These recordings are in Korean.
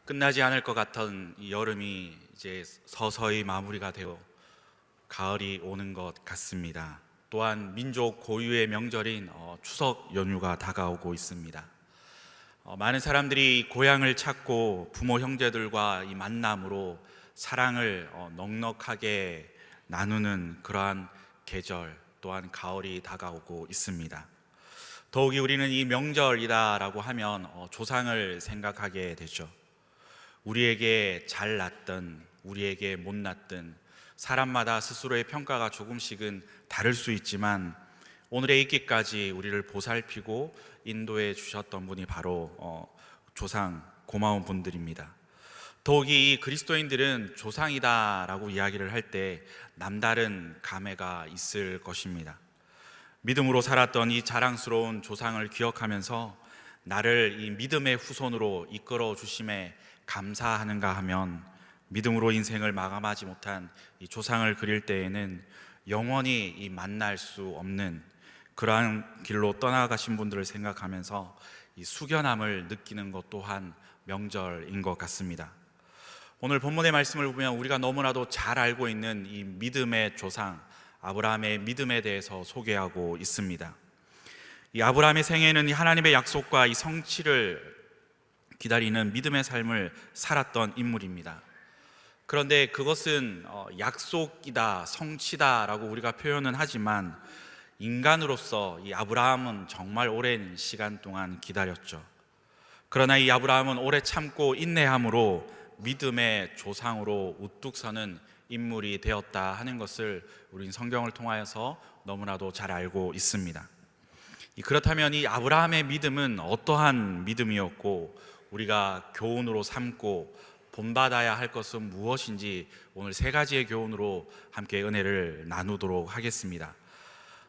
끝나지 않을 것 같던 이 여름이 이제 서서히 마무리가 되어 가을이 오는 것 같습니다. 또한 민족 고유의 명절인 추석 연휴가 다가오고 있습니다. 많은 사람들이 고향을 찾고 부모 형제들과 이 만남으로 사랑을 넉넉하게 나누는 그러한 계절, 또한 가을이 다가오고 있습니다. 더욱이 우리는 이 명절이다라고 하면 조상을 생각하게 되죠. 우리에게 잘 났든 우리에게 못 났든 사람마다 스스로의 평가가 조금씩은 다를 수 있지만 오늘에 있기까지 우리를 보살피고 인도해 주셨던 분이 바로 조상, 고마운 분들입니다. 더욱이 이 그리스도인들은 조상이다라고 이야기를 할 때 남다른 감회가 있을 것입니다. 믿음으로 살았던 이 자랑스러운 조상을 기억하면서 나를 이 믿음의 후손으로 이끌어 주심에 감사하는가 하면, 믿음으로 인생을 마감하지 못한 이 조상을 그릴 때에는 영원히 이 만날 수 없는 그러한 길로 떠나가신 분들을 생각하면서 이 숙연함을 느끼는 것 또한 명절인 것 같습니다. 오늘 본문의 말씀을 보면 우리가 너무나도 잘 알고 있는 이 믿음의 조상 아브라함의 믿음에 대해서 소개하고 있습니다. 이 아브라함의 생애는 하나님의 약속과 이 성취를 기다리는 믿음의 삶을 살았던 인물입니다. 그런데 그것은 약속이다, 성취다라고 우리가 표현은 하지만 인간으로서 이 아브라함은 정말 오랜 시간 동안 기다렸죠. 그러나 이 아브라함은 오래 참고 인내함으로 믿음의 조상으로 우뚝 서는 인물이 되었다 하는 것을 우린 성경을 통하여서 너무나도 잘 알고 있습니다. 그렇다면 이 아브라함의 믿음은 어떠한 믿음이었고 우리가 교훈으로 삼고 본받아야 할 것은 무엇인지 오늘 세 가지의 교훈으로 함께 은혜를 나누도록 하겠습니다.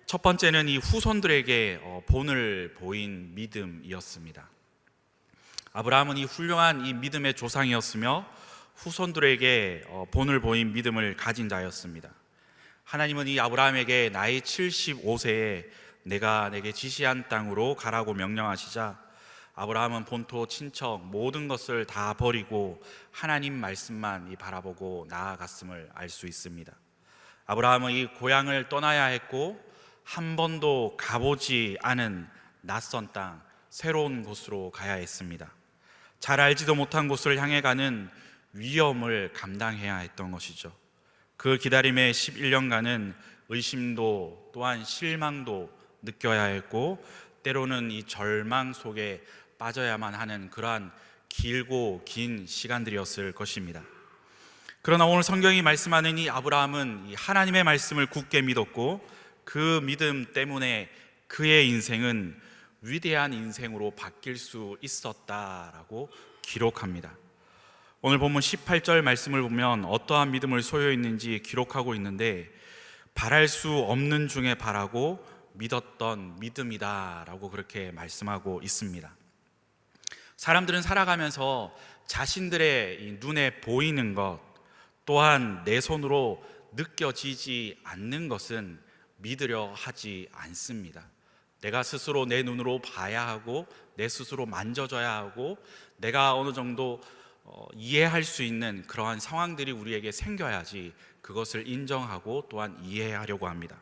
첫 번째는 이 후손들에게 본을 보인 믿음이었습니다. 아브라함은 이 훌륭한 이 믿음의 조상이었으며 후손들에게 본을 보인 믿음을 가진 자였습니다. 하나님은 이 아브라함에게 나이 75세에 내가 내게 지시한 땅으로 가라고 명령하시자 아브라함은 본토, 친척 모든 것을 다 버리고 하나님 말씀만 바라보고 나아갔음을 알 수 있습니다. 아브라함은 이 고향을 떠나야 했고 한 번도 가보지 않은 낯선 땅, 새로운 곳으로 가야 했습니다. 잘 알지도 못한 곳을 향해 가는 위험을 감당해야 했던 것이죠. 그 기다림의 11년간은 의심도 또한 실망도 느껴야 했고 때로는 이 절망 속에 빠져야만 하는 그러한 길고 긴 시간들이었을 것입니다. 그러나 오늘 성경이 말씀하는 이 아브라함은 이 하나님의 말씀을 굳게 믿었고 그 믿음 때문에 그의 인생은 위대한 인생으로 바뀔 수 있었다라고 기록합니다. 오늘 본문 18절 말씀을 보면 어떠한 믿음을 소유했는지 기록하고 있는데 바랄 수 없는 중에 바라고 믿었던 믿음이다 라고 그렇게 말씀하고 있습니다. 사람들은 살아가면서 자신들의 눈에 보이는 것 또한 내 손으로 느껴지지 않는 것은 믿으려 하지 않습니다. 내가 스스로 내 눈으로 봐야 하고 내 스스로 만져져야 하고 내가 어느 정도 이해할 수 있는 그러한 상황들이 우리에게 생겨야지 그것을 인정하고 또한 이해하려고 합니다.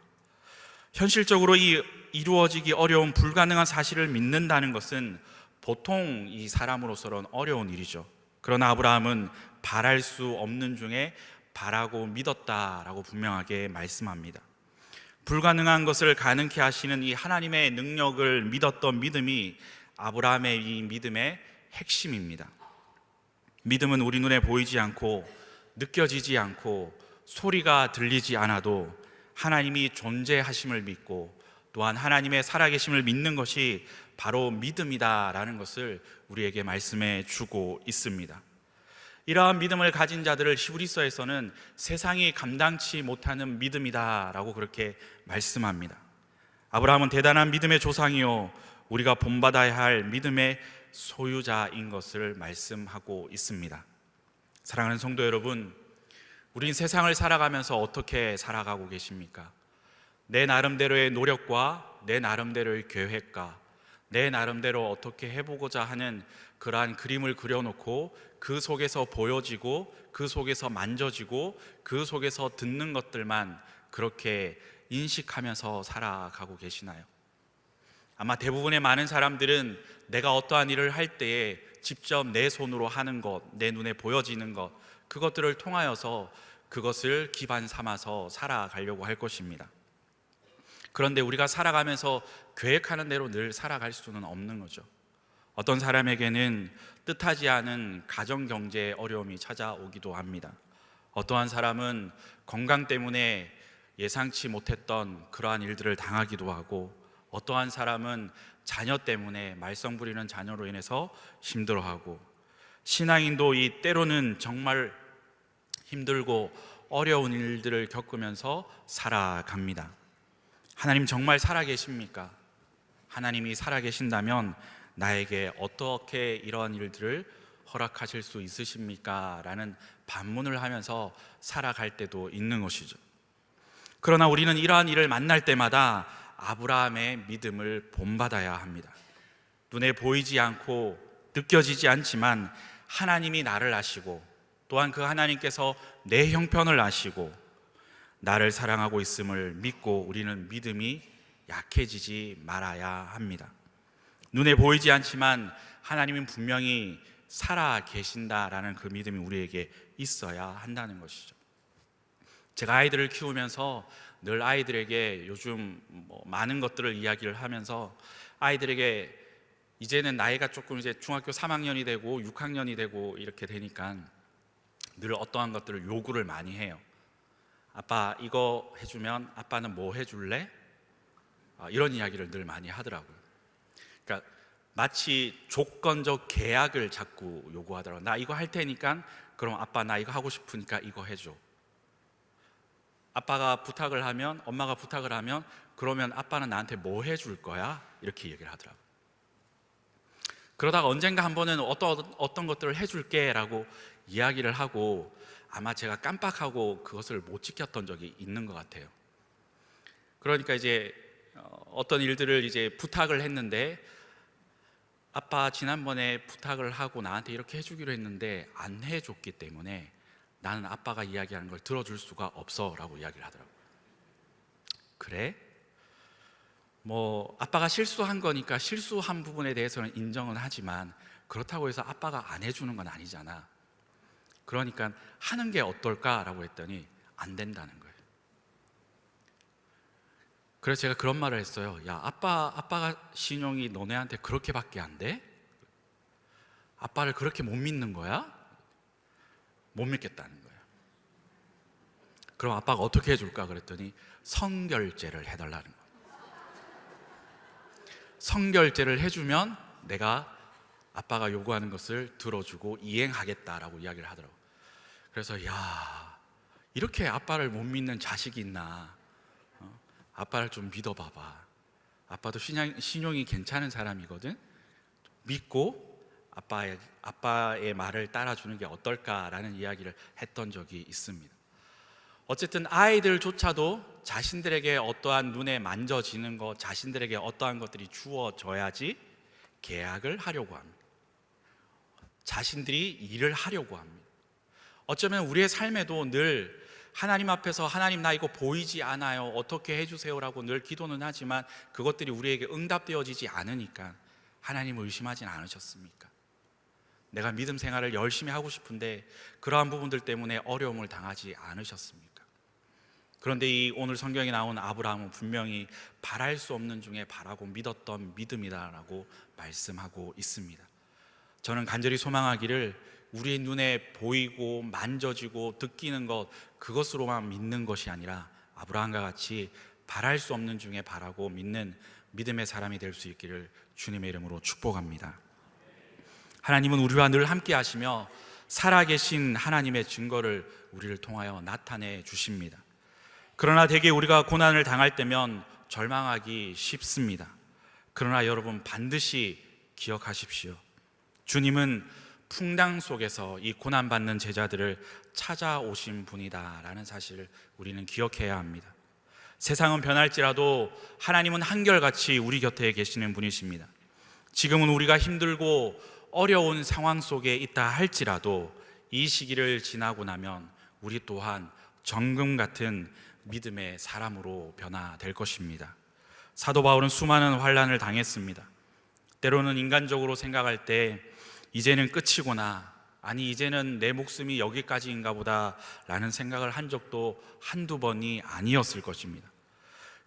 현실적으로 이루어지기 어려운 불가능한 사실을 믿는다는 것은 보통 이 사람으로서는 어려운 일이죠. 그러나 아브라함은 바랄 수 없는 중에 바라고 믿었다라고 분명하게 말씀합니다. 불가능한 것을 가능케 하시는 이 하나님의 능력을 믿었던 믿음이 아브라함의 이 믿음의 핵심입니다. 믿음은 우리 눈에 보이지 않고 느껴지지 않고 소리가 들리지 않아도 하나님이 존재하심을 믿고 또한 하나님의 살아계심을 믿는 것이 바로 믿음이다라는 것을 우리에게 말씀해 주고 있습니다. 이러한 믿음을 가진 자들을 히브리서에서는 세상이 감당치 못하는 믿음이다라고 그렇게 말씀합니다. 아브라함은 대단한 믿음의 조상이요 우리가 본받아야 할 믿음의 소유자인 것을 말씀하고 있습니다. 사랑하는 성도 여러분, 우린 세상을 살아가면서 어떻게 살아가고 계십니까? 내 나름대로의 노력과 내 나름대로의 계획과 내 나름대로 어떻게 해보고자 하는 그러한 그림을 그려놓고 그 속에서 보여지고 그 속에서 만져지고 그 속에서 듣는 것들만 그렇게 인식하면서 살아가고 계시나요? 아마 대부분의 많은 사람들은 내가 어떠한 일을 할 때에 직접 내 손으로 하는 것, 내 눈에 보여지는 것, 그것들을 통하여서 그것을 기반 삼아서 살아가려고 할 것입니다. 그런데 우리가 살아가면서 계획하는 대로 늘 살아갈 수는 없는 거죠. 어떤 사람에게는 뜻하지 않은 가정 경제의 어려움이 찾아오기도 합니다. 어떠한 사람은 건강 때문에 예상치 못했던 그러한 일들을 당하기도 하고, 어떠한 사람은 자녀 때문에 말썽 부리는 자녀로 인해서 힘들어하고, 신앙인도 이 때로는 정말 힘들고 어려운 일들을 겪으면서 살아갑니다. 하나님 정말 살아계십니까? 하나님이 살아계신다면 나에게 어떻게 이러한 일들을 허락하실 수 있으십니까? 라는 반문을 하면서 살아갈 때도 있는 것이죠. 그러나 우리는 이러한 일을 만날 때마다 아브라함의 믿음을 본받아야 합니다. 눈에 보이지 않고 느껴지지 않지만 하나님이 나를 아시고, 또한 그 하나님께서 내 형편을 아시고 나를 사랑하고 있음을 믿고 우리는 믿음이 약해지지 말아야 합니다. 눈에 보이지 않지만 하나님은 분명히 살아 계신다라는 그 믿음이 우리에게 있어야 한다는 것이죠. 제가 아이들을 키우면서 늘 아이들에게 요즘 많은 것들을 이야기를 하면서, 아이들에게 이제는 나이가 조금 이제 중학교 3학년이 되고 6학년이 되고 이렇게 되니까 늘 어떠한 것들을 요구를 많이 해요. 아빠 이거 해주면 아빠는 뭐 해줄래? 이런 이야기를 늘 많이 하더라고요. 그러니까 마치 조건적 계약을 자꾸 요구하더라고요. 나 이거 할 테니까, 그럼 아빠 나 이거 하고 싶으니까 이거 해줘. 아빠가 부탁을 하면, 엄마가 부탁을 하면, 그러면 아빠는 나한테 뭐 해줄 거야? 이렇게 얘기를 하더라고요. 그러다가 언젠가 한 번은 어떤 것들을 해줄게 라고 이야기를 하고, 아마 제가 깜빡하고 그것을 못 지켰던 적이 있는 것 같아요. 그러니까 이제 어떤 일들을 이제 부탁을 했는데, 아빠 지난번에 부탁을 하고 나한테 이렇게 해주기로 했는데 안 해줬기 때문에 나는 아빠가 이야기하는 걸 들어줄 수가 없어 라고 이야기를 하더라고요. 그래? 아빠가 실수한 거니까 실수한 부분에 대해서는 인정은 하지만 그렇다고 해서 아빠가 안 해주는 건 아니잖아. 그러니까 하는 게 어떨까라고 했더니 안 된다는 거예요. 그래서 제가 그런 말을 했어요. 야, 아빠가 신용이 너네한테 그렇게밖에 안 돼? 아빠를 그렇게 못 믿는 거야? 못 믿겠다는 거예요. 그럼 아빠가 어떻게 해줄까? 그랬더니 성결제를 해달라는 거예요. 성결제를 해주면 내가 아빠가 요구하는 것을 들어주고 이행하겠다라고 이야기를 하더라고요. 그래서 야, 이렇게 아빠를 못 믿는 자식이 있나? 아빠를 좀 믿어봐봐. 아빠도 신용이 괜찮은 사람이거든. 믿고 아빠의 말을 따라주는 게 어떨까라는 이야기를 했던 적이 있습니다. 어쨌든 아이들조차도 자신들에게 어떠한 눈에 만져지는 것, 자신들에게 어떠한 것들이 주어져야지 계약을 하려고 합니다. 자신들이 일을 하려고 합니다. 어쩌면 우리의 삶에도 늘 하나님 앞에서 하나님 나 이거 보이지 않아요, 어떻게 해주세요라고 늘 기도는 하지만 그것들이 우리에게 응답되어지지 않으니까 하나님을 의심하진 않으셨습니까? 내가 믿음 생활을 열심히 하고 싶은데 그러한 부분들 때문에 어려움을 당하지 않으셨습니까? 그런데 이 오늘 성경에 나온 아브라함은 분명히 바랄 수 없는 중에 바라고 믿었던 믿음이다라고 말씀하고 있습니다. 저는 간절히 소망하기를 우리의 눈에 보이고 만져지고 느끼는 것, 그것으로만 믿는 것이 아니라 아브라함과 같이 바랄 수 없는 중에 바라고 믿는 믿음의 사람이 될 수 있기를 주님의 이름으로 축복합니다. 하나님은 우리와 늘 함께 하시며 살아계신 하나님의 증거를 우리를 통하여 나타내 주십니다. 그러나 대개 우리가 고난을 당할 때면 절망하기 쉽습니다. 그러나 여러분 반드시 기억하십시오. 주님은 풍랑 속에서 이 고난받는 제자들을 찾아오신 분이다라는 사실을 우리는 기억해야 합니다. 세상은 변할지라도 하나님은 한결같이 우리 곁에 계시는 분이십니다. 지금은 우리가 힘들고 어려운 상황 속에 있다 할지라도 이 시기를 지나고 나면 우리 또한 정금 같은 믿음의 사람으로 변화될 것입니다. 사도 바울은 수많은 환난을 당했습니다. 때로는 인간적으로 생각할 때 이제는 끝이구나, 아니 이제는 내 목숨이 여기까지인가 보다 라는 생각을 한 적도 한두 번이 아니었을 것입니다.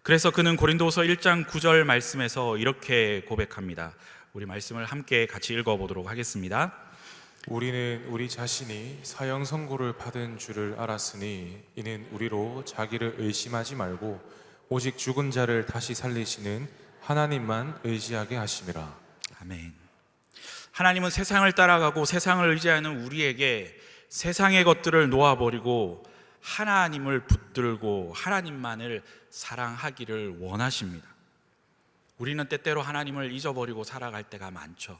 그래서 그는 고린도후서 1장 9절 말씀에서 이렇게 고백합니다. 우리 말씀을 함께 같이 읽어보도록 하겠습니다. 우리는 우리 자신이 사형 선고를 받은 줄을 알았으니 이는 우리로 자기를 의심하지 말고 오직 죽은 자를 다시 살리시는 하나님만 의지하게 하심이라. 아멘. 하나님은 세상을 따라가고 세상을 의지하는 우리에게 세상의 것들을 놓아버리고 하나님을 붙들고 하나님만을 사랑하기를 원하십니다. 우리는 때때로 하나님을 잊어버리고 살아갈 때가 많죠.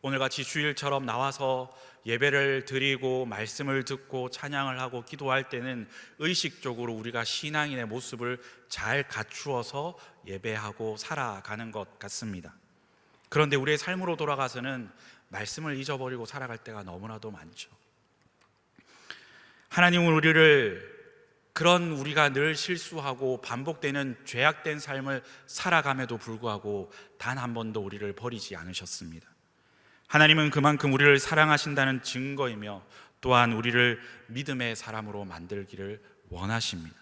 오늘같이 주일처럼 나와서 예배를 드리고 말씀을 듣고 찬양을 하고 기도할 때는 의식적으로 우리가 신앙인의 모습을 잘 갖추어서 예배하고 살아가는 것 같습니다. 그런데 우리의 삶으로 돌아가서는 말씀을 잊어버리고 살아갈 때가 너무나도 많죠. 하나님은 우리를 그런 우리가 늘 실수하고 반복되는 죄악된 삶을 살아감에도 불구하고 단 한 번도 우리를 버리지 않으셨습니다. 하나님은 그만큼 우리를 사랑하신다는 증거이며 또한 우리를 믿음의 사람으로 만들기를 원하십니다.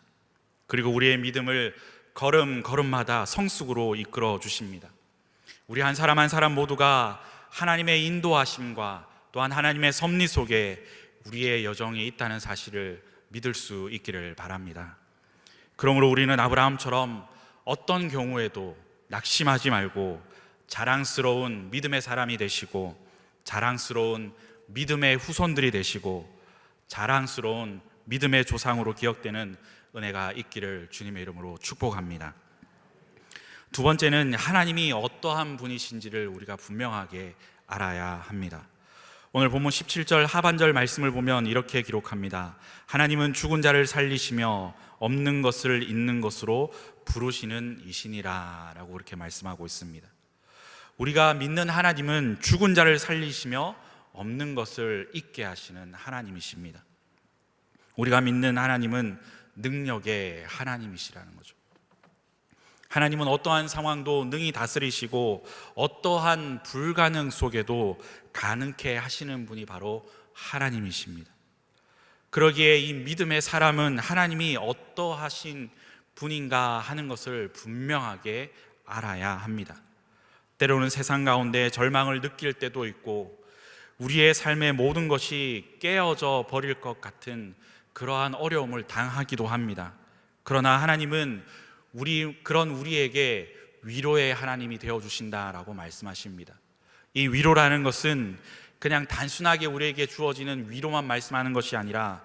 그리고 우리의 믿음을 걸음걸음마다 성숙으로 이끌어 주십니다. 우리 한 사람 한 사람 모두가 하나님의 인도하심과 또한 하나님의 섭리 속에 우리의 여정이 있다는 사실을 믿을 수 있기를 바랍니다. 그러므로 우리는 아브라함처럼 어떤 경우에도 낙심하지 말고 자랑스러운 믿음의 사람이 되시고 자랑스러운 믿음의 후손들이 되시고 자랑스러운 믿음의 조상으로 기억되는 은혜가 있기를 주님의 이름으로 축복합니다. 두 번째는 하나님이 어떠한 분이신지를 우리가 분명하게 알아야 합니다. 오늘 본문 17절 하반절 말씀을 보면 이렇게 기록합니다. 하나님은 죽은 자를 살리시며 없는 것을 있는 것으로 부르시는 이시니라 라고 그렇게 말씀하고 있습니다. 우리가 믿는 하나님은 죽은 자를 살리시며 없는 것을 있게 하시는 하나님이십니다. 우리가 믿는 하나님은 능력의 하나님이시라는 거죠. 하나님은 어떠한 상황도 능히 다스리시고 어떠한 불가능 속에도 가능케 하시는 분이 바로 하나님이십니다. 그러기에 이 믿음의 사람은 하나님이 어떠하신 분인가 하는 것을 분명하게 알아야 합니다. 때로는 세상 가운데 절망을 느낄 때도 있고 우리의 삶의 모든 것이 깨어져 버릴 것 같은 그러한 어려움을 당하기도 합니다. 그러나 하나님은 그런 우리에게 위로의 하나님이 되어주신다라고 말씀하십니다. 이 위로라는 것은 그냥 단순하게 우리에게 주어지는 위로만 말씀하는 것이 아니라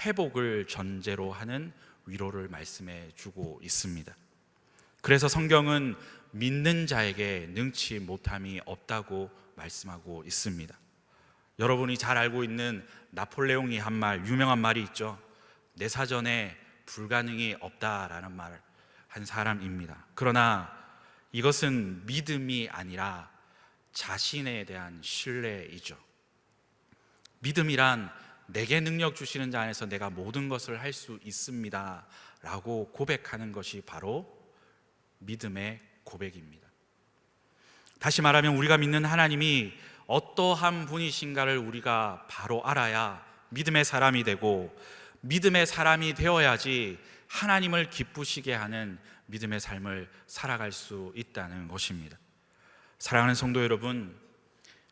회복을 전제로 하는 위로를 말씀해 주고 있습니다. 그래서 성경은 믿는 자에게 능치 못함이 없다고 말씀하고 있습니다. 여러분이 잘 알고 있는 나폴레옹이 한 말, 유명한 말이 있죠. 내 사전에 불가능이 없다라는 말을 한 사람입니다. 그러나 이것은 믿음이 아니라 자신에 대한 신뢰이죠. 믿음이란 내게 능력 주시는 자 안에서 내가 모든 것을 할 수 있습니다 라고 고백하는 것이 바로 믿음의 고백입니다. 다시 말하면 우리가 믿는 하나님이 어떠한 분이신가를 우리가 바로 알아야 믿음의 사람이 되고 믿음의 사람이 되어야지 하나님을 기쁘시게 하는 믿음의 삶을 살아갈 수 있다는 것입니다. 사랑하는 성도 여러분,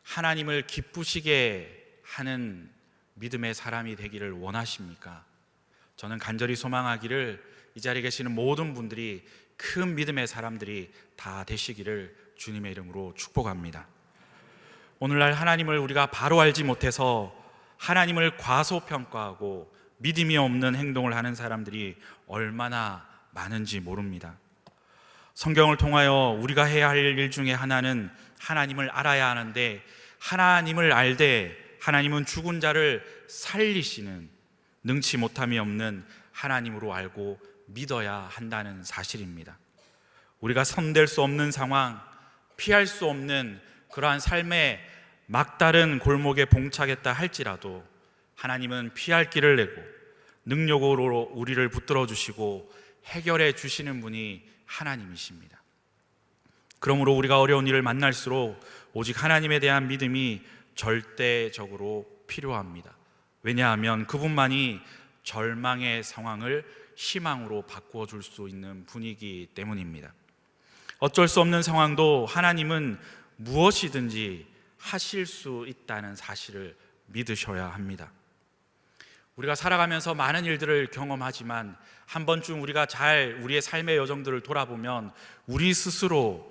하나님을 기쁘시게 하는 믿음의 사람이 되기를 원하십니까? 저는 간절히 소망하기를 이 자리에 계시는 모든 분들이 큰 믿음의 사람들이 다 되시기를 주님의 이름으로 축복합니다. 오늘날 하나님을 우리가 바로 알지 못해서 하나님을 과소평가하고 믿음이 없는 행동을 하는 사람들이 얼마나 많은지 모릅니다. 성경을 통하여 우리가 해야 할 일 중에 하나는 하나님을 알아야 하는데, 하나님을 알되 하나님은 죽은 자를 살리시는 능치 못함이 없는 하나님으로 알고 믿어야 한다는 사실입니다. 우리가 손댈 수 없는 상황, 피할 수 없는 그러한 삶의 막다른 골목에 봉착했다 할지라도 하나님은 피할 길을 내고 능력으로 우리를 붙들어 주시고 해결해 주시는 분이 하나님이십니다. 그러므로 우리가 어려운 일을 만날수록 오직 하나님에 대한 믿음이 절대적으로 필요합니다. 왜냐하면 그분만이 절망의 상황을 희망으로 바꾸어 줄 수 있는 분이기 때문입니다. 어쩔 수 없는 상황도 하나님은 무엇이든지 하실 수 있다는 사실을 믿으셔야 합니다. 우리가 살아가면서 많은 일들을 경험하지만 한 번쯤 우리가 잘 우리의 삶의 여정들을 돌아보면 우리 스스로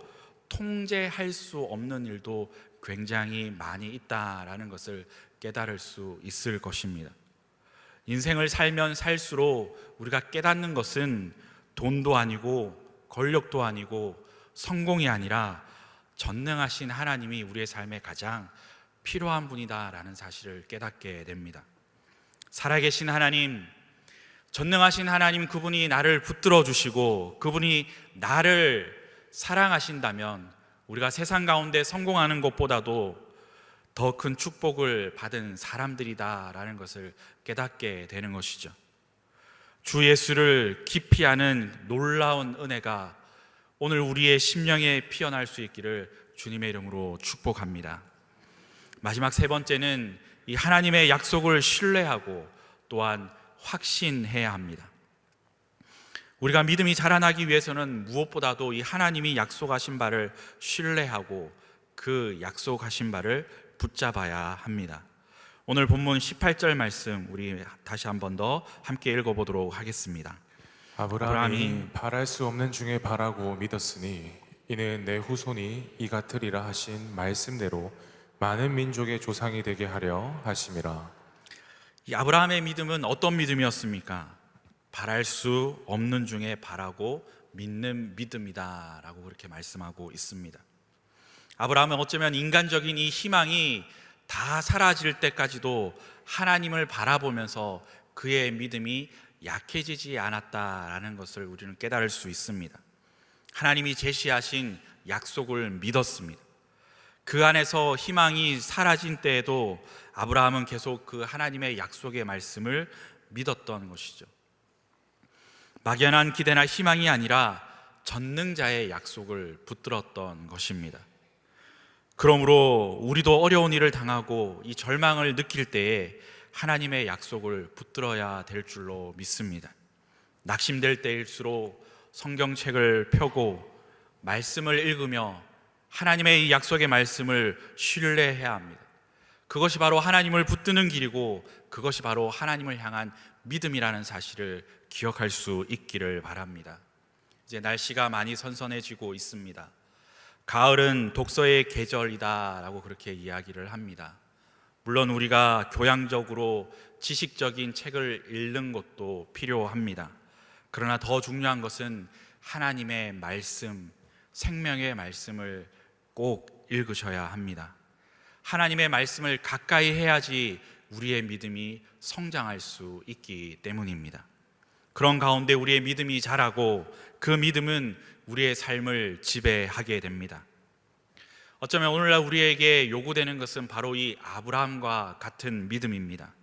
통제할 수 없는 일도 굉장히 많이 있다라는 것을 깨달을 수 있을 것입니다. 인생을 살면 살수록 우리가 깨닫는 것은 돈도 아니고 권력도 아니고 성공이 아니라 전능하신 하나님이 우리의 삶에 가장 필요한 분이다라는 사실을 깨닫게 됩니다. 살아계신 하나님, 전능하신 하나님, 그분이 나를 붙들어 주시고 그분이 나를 사랑하신다면 우리가 세상 가운데 성공하는 것보다도 더 큰 축복을 받은 사람들이다라는 것을 깨닫게 되는 것이죠. 주 예수를 깊이 아는 놀라운 은혜가 오늘 우리의 심령에 피어날 수 있기를 주님의 이름으로 축복합니다. 마지막 세 번째는 이 하나님의 약속을 신뢰하고 또한 확신해야 합니다. 우리가 믿음이 자라나기 위해서는 무엇보다도 이 하나님이 약속하신 바를 신뢰하고 그 약속하신 바를 붙잡아야 합니다. 오늘 본문 18절 말씀 우리 다시 한 번 더 함께 읽어보도록 하겠습니다. 아브라함이 바랄 수 없는 중에 바라고 믿었으니 이는 내 후손이 이 같으리라 하신 말씀대로 많은 민족의 조상이 되게 하려 하심이라. 이 아브라함의 믿음은 어떤 믿음이었습니까? 바랄 수 없는 중에 바라고 믿는 믿음이다 라고 그렇게 말씀하고 있습니다. 아브라함은 어쩌면 인간적인 이 희망이 다 사라질 때까지도 하나님을 바라보면서 그의 믿음이 약해지지 않았다라는 것을 우리는 깨달을 수 있습니다. 하나님이 제시하신 약속을 믿었습니다. 그 안에서 희망이 사라진 때에도 아브라함은 계속 그 하나님의 약속의 말씀을 믿었던 것이죠. 막연한 기대나 희망이 아니라 전능자의 약속을 붙들었던 것입니다. 그러므로 우리도 어려운 일을 당하고 이 절망을 느낄 때에 하나님의 약속을 붙들어야 될 줄로 믿습니다. 낙심될 때일수록 성경책을 펴고 말씀을 읽으며 하나님의 이 약속의 말씀을 신뢰해야 합니다. 그것이 바로 하나님을 붙드는 길이고 그것이 바로 하나님을 향한 믿음이라는 사실을 기억할 수 있기를 바랍니다. 이제 날씨가 많이 선선해지고 있습니다. 가을은 독서의 계절이다라고 그렇게 이야기를 합니다. 물론 우리가 교양적으로 지식적인 책을 읽는 것도 필요합니다. 그러나 더 중요한 것은 하나님의 말씀, 생명의 말씀을 꼭 읽으셔야 합니다. 하나님의 말씀을 가까이 해야지 우리의 믿음이 성장할 수 있기 때문입니다. 그런 가운데 우리의 믿음이 자라고 그 믿음은 우리의 삶을 지배하게 됩니다. 어쩌면 오늘날 우리에게 요구되는 것은 바로 이 아브라함과 같은 믿음입니다.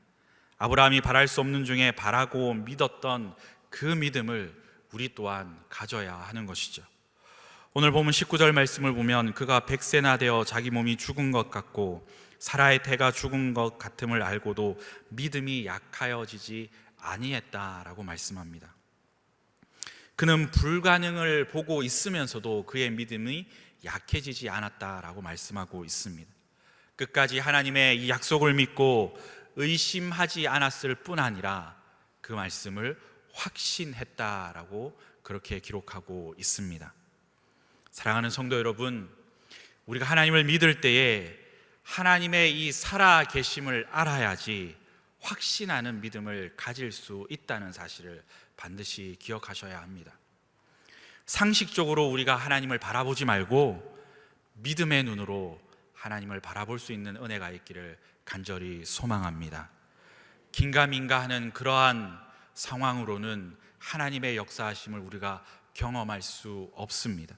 아브라함이 바랄 수 없는 중에 바라고 믿었던 그 믿음을 우리 또한 가져야 하는 것이죠. 오늘 보면 19절 말씀을 보면 그가 100세나 되어 자기 몸이 죽은 것 같고 사라의 태가 죽은 것 같음을 알고도 믿음이 약하여지지 아니했다라고 말씀합니다. 그는 불가능을 보고 있으면서도 그의 믿음이 약해지지 않았다라고 말씀하고 있습니다. 끝까지 하나님의 이 약속을 믿고 의심하지 않았을 뿐 아니라 그 말씀을 확신했다라고 그렇게 기록하고 있습니다. 사랑하는 성도 여러분, 우리가 하나님을 믿을 때에 하나님의 이 살아 계심을 알아야지 확신하는 믿음을 가질 수 있다는 사실을 반드시 기억하셔야 합니다. 상식적으로 우리가 하나님을 바라보지 말고 믿음의 눈으로 하나님을 바라볼 수 있는 은혜가 있기를 간절히 소망합니다. 긴가민가 하는 그러한 상황으로는 하나님의 역사하심을 우리가 경험할 수 없습니다.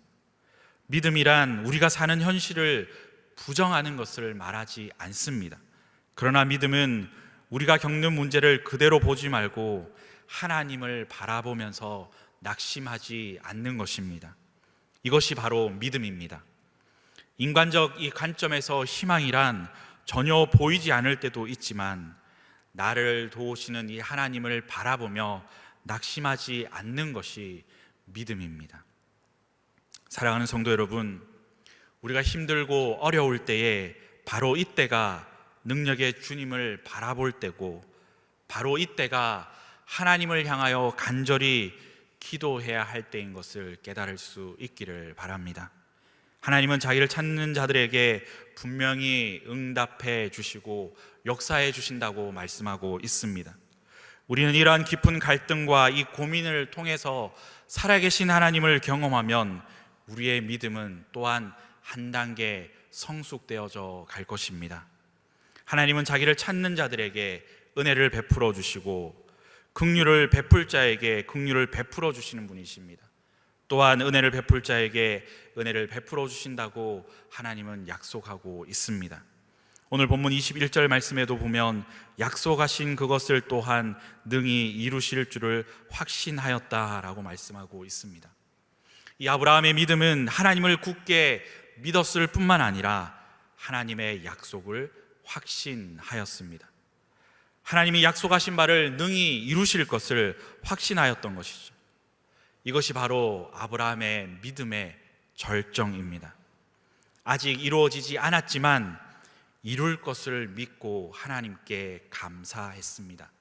믿음이란 우리가 사는 현실을 부정하는 것을 말하지 않습니다. 그러나 믿음은 우리가 겪는 문제를 그대로 보지 말고 하나님을 바라보면서 낙심하지 않는 것입니다. 이것이 바로 믿음입니다. 인간적 이 관점에서 희망이란 전혀 보이지 않을 때도 있지만 나를 도우시는 이 하나님을 바라보며 낙심하지 않는 것이 믿음입니다. 사랑하는 성도 여러분, 우리가 힘들고 어려울 때에 바로 이때가 능력의 주님을 바라볼 때고, 바로 이때가 하나님을 향하여 간절히 기도해야 할 때인 것을 깨달을 수 있기를 바랍니다. 하나님은 자기를 찾는 자들에게 분명히 응답해 주시고 역사해 주신다고 말씀하고 있습니다. 우리는 이러한 깊은 갈등과 이 고민을 통해서 살아계신 하나님을 경험하면 우리의 믿음은 또한 한 단계 성숙되어져 갈 것입니다. 하나님은 자기를 찾는 자들에게 은혜를 베풀어 주시고 긍휼을 베풀 자에게 긍휼을 베풀어 주시는 분이십니다. 또한 은혜를 베풀 자에게 은혜를 베풀어 주신다고 하나님은 약속하고 있습니다. 오늘 본문 21절 말씀에도 보면 약속하신 그것을 또한 능히 이루실 줄을 확신하였다라고 말씀하고 있습니다. 이 아브라함의 믿음은 하나님을 굳게 믿었을 뿐만 아니라 하나님의 약속을 확신하였습니다. 하나님이 약속하신 바를 능히 이루실 것을 확신하였던 것이죠. 이것이 바로 아브라함의 믿음의 절정입니다. 아직 이루어지지 않았지만 이룰 것을 믿고 하나님께 감사했습니다.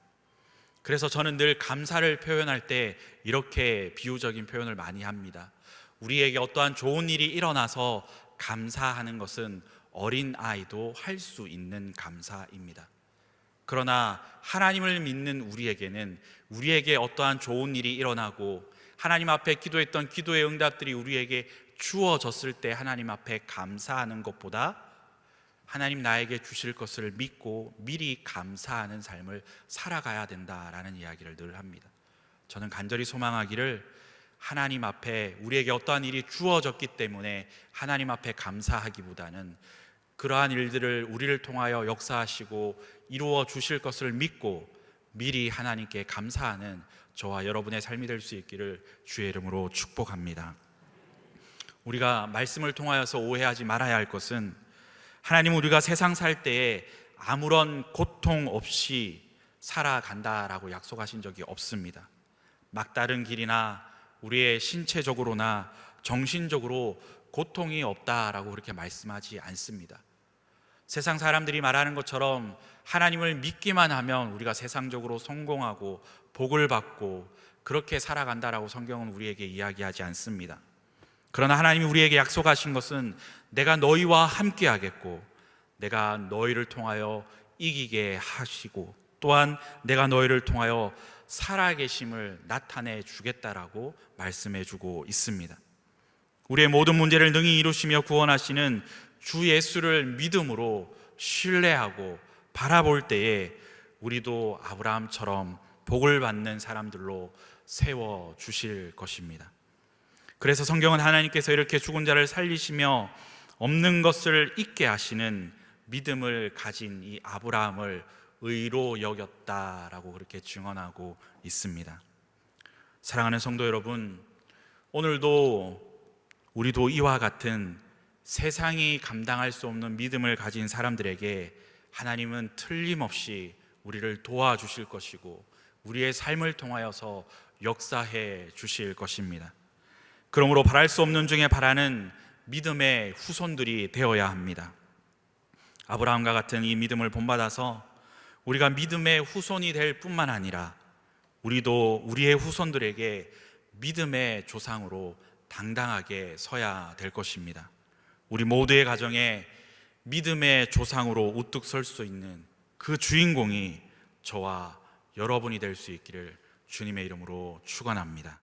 그래서 저는 늘 감사를 표현할 때 이렇게 비유적인 표현을 많이 합니다. 우리에게 어떠한 좋은 일이 일어나서 감사하는 것은 어린 아이도 할 수 있는 감사입니다. 그러나 하나님을 믿는 우리에게는 우리에게 어떠한 좋은 일이 일어나고 하나님 앞에 기도했던 기도의 응답들이 우리에게 주어졌을 때 하나님 앞에 감사하는 것보다 하나님 나에게 주실 것을 믿고 미리 감사하는 삶을 살아가야 된다라는 이야기를 늘 합니다. 저는 간절히 소망하기를 하나님 앞에 우리에게 어떠한 일이 주어졌기 때문에 하나님 앞에 감사하기보다는 그러한 일들을 우리를 통하여 역사하시고 이루어 주실 것을 믿고 미리 하나님께 감사하는 저와 여러분의 삶이 될 수 있기를 주의 이름으로 축복합니다. 우리가 말씀을 통하여서 오해하지 말아야 할 것은 하나님은 우리가 세상 살 때에 아무런 고통 없이 살아간다라고 약속하신 적이 없습니다. 막다른 길이나 우리의 신체적으로나 정신적으로 고통이 없다라고 그렇게 말씀하지 않습니다. 세상 사람들이 말하는 것처럼 하나님을 믿기만 하면 우리가 세상적으로 성공하고 복을 받고 그렇게 살아간다라고 성경은 우리에게 이야기하지 않습니다. 그러나 하나님이 우리에게 약속하신 것은 내가 너희와 함께 하겠고 내가 너희를 통하여 이기게 하시고 또한 내가 너희를 통하여 살아계심을 나타내 주겠다라고 말씀해 주고 있습니다. 우리의 모든 문제를 능히 이루시며 구원하시는 주 예수를 믿음으로 신뢰하고 바라볼 때에 우리도 아브라함처럼 복을 받는 사람들로 세워 주실 것입니다. 그래서 성경은 하나님께서 이렇게 죽은 자를 살리시며 없는 것을 있게 하시는 믿음을 가진 이 아브라함을 의로 여겼다라고 그렇게 증언하고 있습니다. 사랑하는 성도 여러분, 오늘도 우리도 이와 같은 세상이 감당할 수 없는 믿음을 가진 사람들에게 하나님은 틀림없이 우리를 도와주실 것이고 우리의 삶을 통하여서 역사해 주실 것입니다. 그러므로 바랄 수 없는 중에 바라는 믿음의 후손들이 되어야 합니다. 아브라함과 같은 이 믿음을 본받아서 우리가 믿음의 후손이 될 뿐만 아니라 우리도 우리의 후손들에게 믿음의 조상으로 당당하게 서야 될 것입니다. 우리 모두의 가정에 믿음의 조상으로 우뚝 설 수 있는 그 주인공이 저와 여러분이 될 수 있기를 주님의 이름으로 축원합니다.